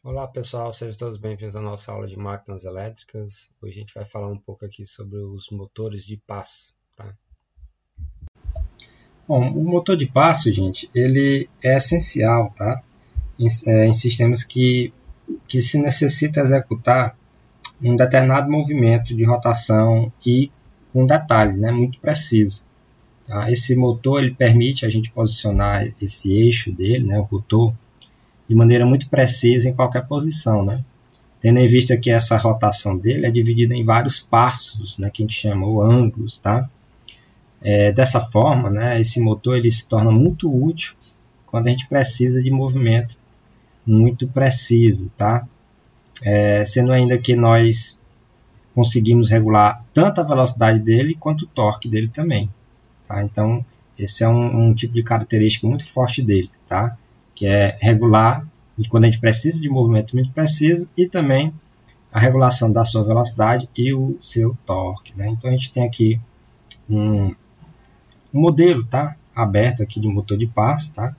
Olá pessoal, sejam todos bem-vindos à nossa aula de máquinas elétricas. Hoje a gente vai falar um pouco aqui sobre os motores de passo, tá? Bom, o motor de passo, gente, ele é essencial, tá? Em sistemas que se necessita executar um determinado movimento de rotação e com detalhe, né, muito preciso. Tá? Esse motor ele permite a gente posicionar esse eixo dele, né, o rotor, de maneira muito precisa em qualquer posição, né? Tendo em vista que essa rotação dele é dividida em vários passos, né, que a gente chama ou ângulos, tá? Dessa forma, né, esse motor ele se torna muito útil quando a gente precisa de movimento muito preciso, tá? Sendo ainda que nós conseguimos regular tanto a velocidade dele quanto o torque dele também, tá? Então, esse é um tipo de característica muito forte dele, tá? Que é regular quando a gente precisa de movimento muito preciso e também a regulação da sua velocidade e o seu torque, né? Então, a gente tem aqui um modelo, tá? Aberto aqui de motor de passo, tá?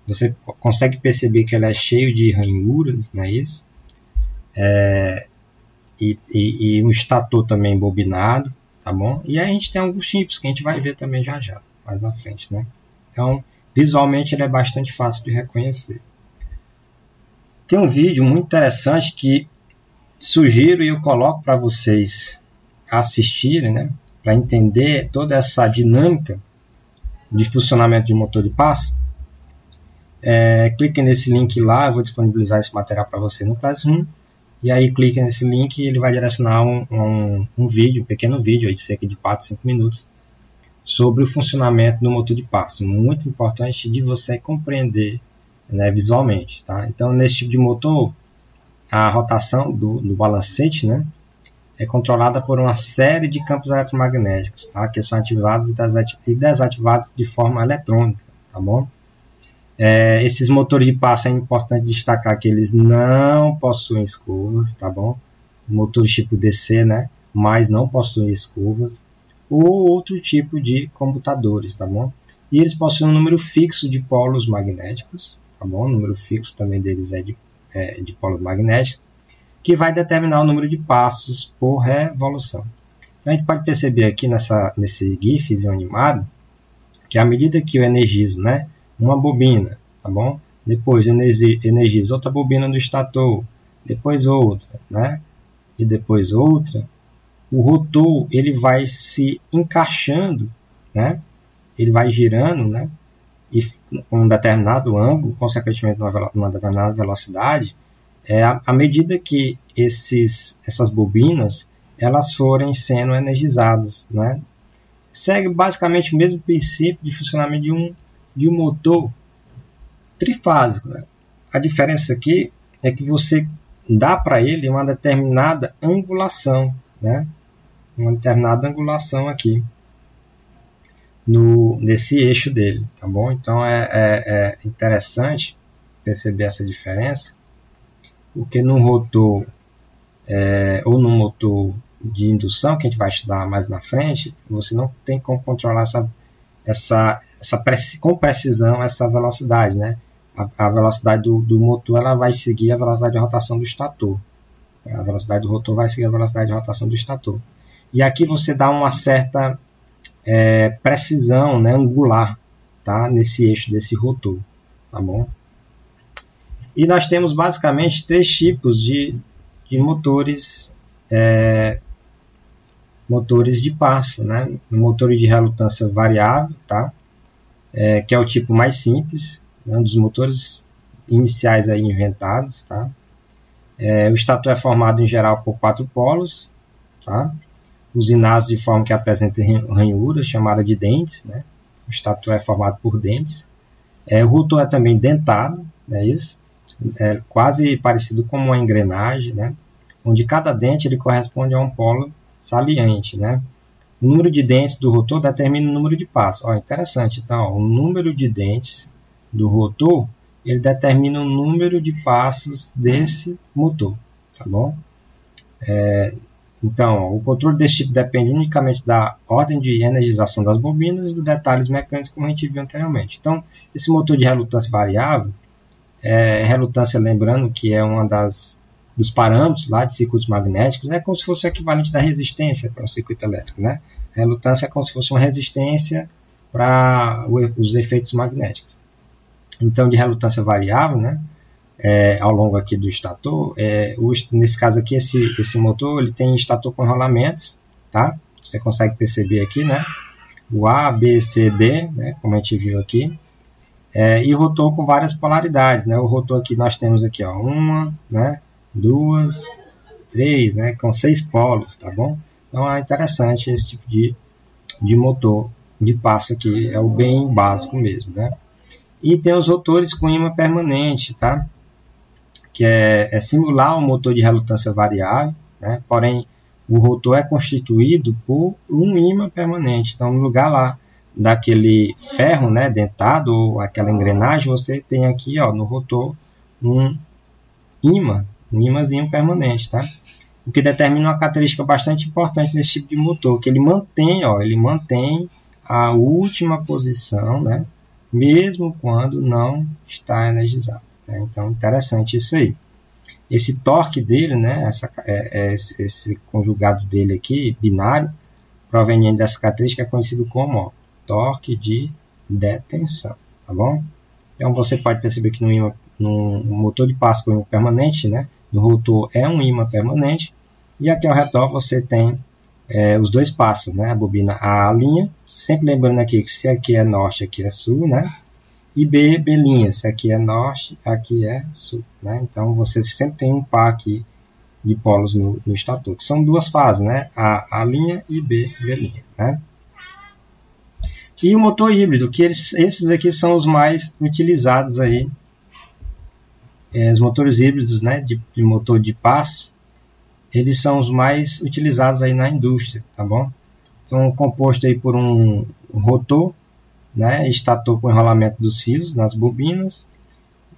Você consegue perceber que ele é cheio de ranhuras, não é isso? E um estator também bobinado, tá bom? E aí a gente tem alguns chips que a gente vai ver também já já, mais na frente, né? Então, visualmente ele é bastante fácil de reconhecer. Tem um vídeo muito interessante que sugiro e eu coloco para vocês assistirem, né? Para entender toda essa dinâmica de funcionamento de motor de passo. Clique nesse link lá, eu vou disponibilizar esse material para você no Classroom. E aí clique nesse link e ele vai direcionar um vídeo, um pequeno vídeo aí de cerca de 4, 5 minutos sobre o funcionamento do motor de passo. Muito importante de você compreender, né, visualmente. Tá? Então, nesse tipo de motor, a rotação do balancete, né, é controlada por uma série de campos eletromagnéticos, tá? Que são ativados e desativados de forma eletrônica. Tá bom? Esses motores de passo é importante destacar que eles não possuem escovas, tá bom? Motores tipo DC, né? Mas não possuem escovas ou outro tipo de computadores, tá bom? E eles possuem um número fixo de polos magnéticos, tá bom? O número fixo também deles é de polos magnéticos, que vai determinar o número de passos por revolução. Então, a gente pode perceber aqui nesse GIF animado que à medida que eu energizo, né, uma bobina, tá bom? Depois energizo outra bobina do estator, depois outra, né? E depois outra. O rotor ele vai se encaixando, né? Ele vai girando, né? E com um determinado ângulo, consequentemente numa determinada velocidade, à medida que essas bobinas elas forem sendo energizadas, né? Segue basicamente o mesmo princípio de funcionamento de um motor trifásico. Né? A diferença aqui é que você dá para ele uma determinada angulação, né? Uma determinada angulação aqui nesse eixo dele, tá bom? Então é interessante perceber essa diferença, porque no rotor ou no motor de indução, que a gente vai estudar mais na frente, você não tem como controlar com precisão essa velocidade, né? A velocidade do motor ela vai seguir a velocidade de rotação do estator. A velocidade do rotor vai seguir a velocidade de rotação do estator. E aqui você dá uma certa precisão, né, angular, tá? Nesse eixo desse rotor, tá bom? E nós temos basicamente três tipos de motores motores de passo, né? Motores de relutância variável, tá? Que é o tipo mais simples, né? Um dos motores iniciais aí inventados, tá? O estator é formado em geral por 4 polos, tá? Usinados de forma que apresenta ranhuras, chamada de dentes, né? O estator é formado por dentes. O rotor é também dentado, é isso? É quase parecido com uma engrenagem, né? Onde cada dente ele corresponde a um polo saliente, né? O número de dentes do rotor determina o número de passos. Interessante. Então, o número de dentes do rotor ele determina o número de passos desse motor, tá bom? Então, o controle desse tipo depende unicamente da ordem de energização das bobinas e dos detalhes mecânicos, como a gente viu anteriormente. Então, esse motor de relutância variável Relutância, lembrando que é uma dos parâmetros lá de circuitos magnéticos, é como se fosse o equivalente da resistência para um circuito elétrico, né? A relutância é como se fosse uma resistência para os efeitos magnéticos. Então, de relutância variável, né? Ao longo aqui do estator, nesse caso aqui, esse motor ele tem estator com enrolamentos, tá? Você consegue perceber aqui, né? O A, B, C, D, né? Como a gente viu aqui. E rotor com várias polaridades, né? O rotor aqui nós temos aqui, ó, 1, né? 2, 3, né? Com 6 polos, tá bom? Então é interessante esse tipo de motor de passo aqui, é o bem básico mesmo, né? E tem os rotores com ímã permanente, tá? Que é simular um motor de relutância variável, né? Porém, o rotor é constituído por um ímã permanente. Então, no lugar lá daquele ferro, né, dentado, ou aquela engrenagem, você tem aqui, ó, no rotor um ímãzinho permanente, tá? O que determina uma característica bastante importante nesse tipo de motor, que ele mantém a última posição, né, mesmo quando não está energizado. Né? Então, interessante isso aí. Esse torque dele, né, esse conjugado dele aqui, binário, proveniente dessa característica, é conhecido como, ó, torque de detenção, tá bom? Então, você pode perceber que no motor de passo com ímã permanente, né, no rotor é um ímã permanente, e aqui ao redor você tem os dois passos, né, a bobina A', sempre lembrando aqui que se aqui é norte, aqui é sul, né, e B', se aqui é norte, aqui é sul, né, então você sempre tem um par aqui de polos no estator, que são duas fases, né, A' e B', né. E o motor híbrido, que esses aqui são os mais utilizados aí, os motores híbridos, né, de motor de passo, eles são os mais utilizados aí na indústria, tá bom? São compostos aí por um rotor, né, estator com enrolamento dos fios nas bobinas,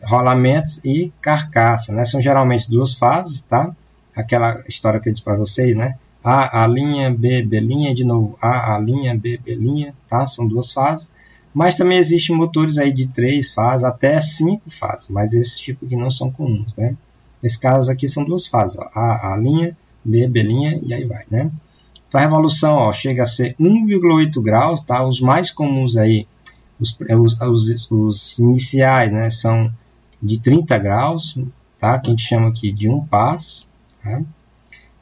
rolamentos e carcaça, né? São geralmente duas fases, tá? Aquela história que eu disse para vocês, né? A', B', de novo A', B', tá? São duas fases. Mas também existem motores aí de 3 fases até 5 fases, mas esses tipos aqui não são comuns, né? Nesse caso aqui são duas fases, ó, A', B', e aí vai, né? Então a revolução, ó, chega a ser 1,8 graus, tá? Os mais comuns aí, os iniciais, né, são de 30 graus, tá? Que a gente chama aqui de um passo, tá?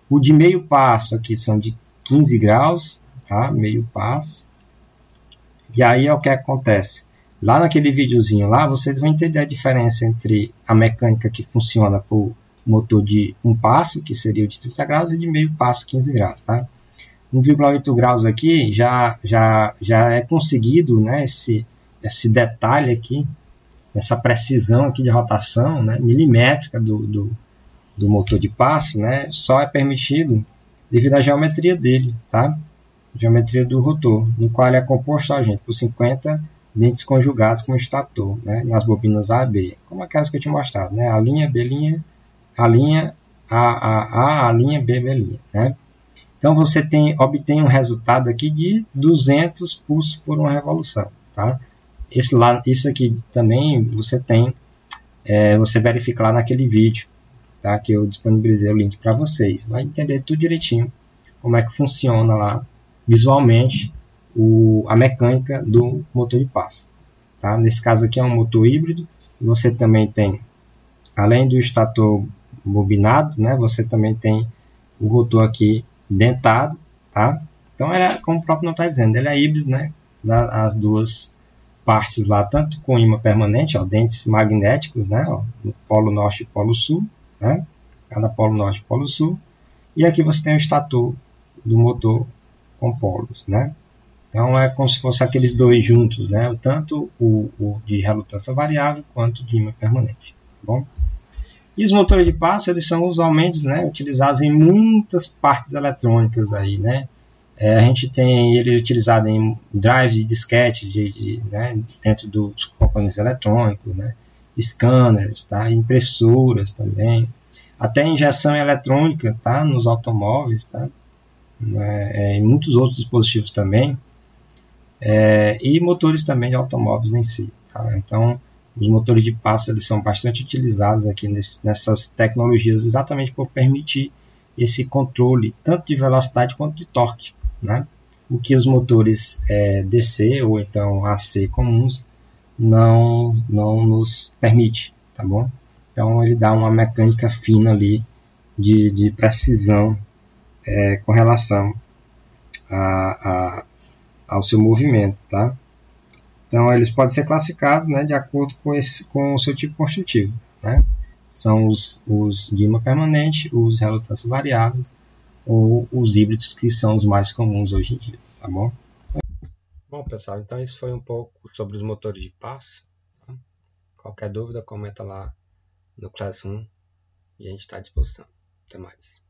O de meio passo aqui são de 15 graus, tá? Meio passo. E aí é o que acontece. Lá naquele videozinho lá, vocês vão entender a diferença entre a mecânica que funciona por motor de um passo, que seria o de 30 graus, e de meio passo, 15 graus, tá? 1,8 graus aqui já é conseguido, né, esse detalhe aqui, essa precisão aqui de rotação, né, milimétrica do motor de passo, né, só é permitido devido à geometria dele, tá? Geometria do rotor, no qual ele é composto, ó, gente, por 50 dentes conjugados com o estator, né, nas bobinas A e B, como aquelas que eu tinha mostrado, né, A', B', A', B', né. Então você obtém um resultado aqui de 200 pulsos por uma revolução, tá? Isso aqui também você verifica lá naquele vídeo, tá? Que eu disponibilizei o link para vocês. Vai entender tudo direitinho como é que funciona lá visualmente a mecânica do motor de passo, tá? Nesse caso aqui é um motor híbrido. Você também tem, além do estator bobinado, né? Você também tem o rotor aqui dentado, tá? Então, como o próprio nome está dizendo, ele é híbrido, né? As duas partes lá, tanto com ímã permanente, ó, dentes magnéticos, né? Ó, no polo norte e polo sul, né? Cada polo norte e polo sul. E aqui você tem o estator do motor com polos, né? Então, é como se fosse aqueles dois juntos, né? Tanto o de relutância variável quanto de ímã permanente, tá bom? E os motores de passo, eles são usualmente, né, utilizados em muitas partes eletrônicas aí, né? A gente tem ele utilizado em drives de disquete, né, dentro dos componentes eletrônicos, né? Scanners, tá? Impressoras também, até injeção eletrônica, tá? Nos automóveis, tá? Em muitos outros dispositivos também, e motores também de automóveis em si, tá? Então, Os motores de paz eles são bastante utilizados aqui nessas tecnologias exatamente por permitir esse controle tanto de velocidade quanto de torque, né? O que os motores DC ou então AC comuns não nos permite, tá bom? Então ele dá uma mecânica fina ali de precisão com relação ao seu movimento, tá? Então eles podem ser classificados, né, de acordo com o seu tipo construtivo, né? São os de imã permanente, os relutância variáveis ou os híbridos, que são os mais comuns hoje em dia, tá bom? Bom, pessoal, então isso foi um pouco sobre os motores de paz. Tá? Qualquer dúvida, comenta lá no Classroom e a gente está à disposição. Até mais.